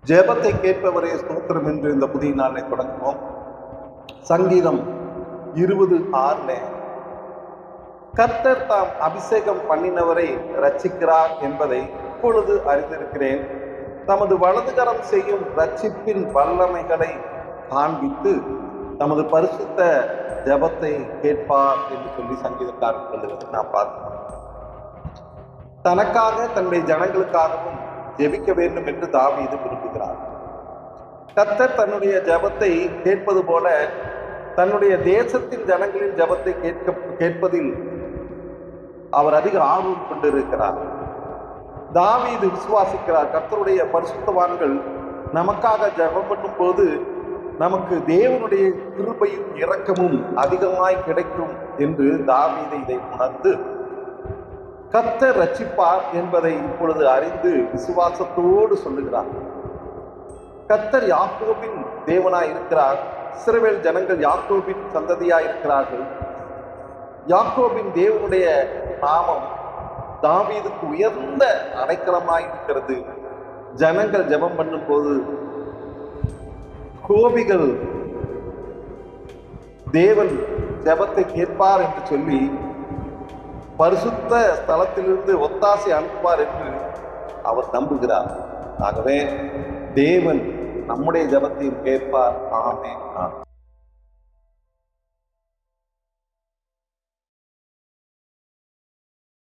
ஜெபத்தை கேட்பவரே ஸ்தோத்திரம் என்று இந்த புதிய நாளை தொடங்குவோம். சங்கீதம் 20:6 கர்த்தர் தாம் அபிஷேகம் பண்ணினவரை ரட்சிக்கிறார் என்பதை இப்பொழுது அறிந்திருக்கிறேன். தமது வலதுகரம் செய்யும் ரட்சிப்பின் வல்லமைகளை காண்பித்து தமது பரிசுத்த ஜெபத்தை கேட்பார் என்று சொல்லி சங்கீதக்காரர் சொல்லுவதை நாம் பார்த்தோம். தனக்காக தன்னுடைய ஜனங்களுக்காகவும் ஜெபிக்க வேண்டும் என்று தாவீது விரும்புகிறார். கர்த்தர் தன்னுடைய ஜெபத்தை கேட்பது போல தன்னுடைய தேசத்தின் ஜனங்களின் ஜெபத்தை கேட்பதில் அவர் அதிக ஆர்வம் கொண்டிருக்கிறார். தாவீது விசுவாசிக்கிறார், கர்த்தருடைய பரிசுத்தவான்கள் நமக்காக ஜெபம் பண்ணும் போது நமக்கு தேவனுடைய கிருபையும் இரக்கமும் அதிகமாய் கிடைக்கும் என்று தாவீது இதை உணர்ந்து கர்த்தர் ரட்சிப்பார் என்பதை இப்பொழுது அறிந்து விசுவாசத்தோடு சொல்லுகிறார். கர்த்தர் யாக்கோபின் தேவனாய் இருக்கிறார். இஸ்ரவேல் ஜனங்கள் யாக்கோபின் சந்ததியாய் இருக்கிறார்கள். யாக்கோபின் தேவனுடைய நாமம் தாவீதுக்கு உயர்ந்த அடைக்கலமாய் இருக்கிறது. ஜனங்கள் ஜெபம் பண்ணும் போது கோபிகள் தேவன் ஜெபத்தை கேட்பார் என்று சொல்லி பரிசுத்த ஸ்தலத்திலிருந்து ஒத்தாசை அனுப்புவார் என்று அவர் நம்புகிறார். ஆகவே தேவன் நம்முடைய ஜெபத்தையும் கேட்பார். ஆமென்.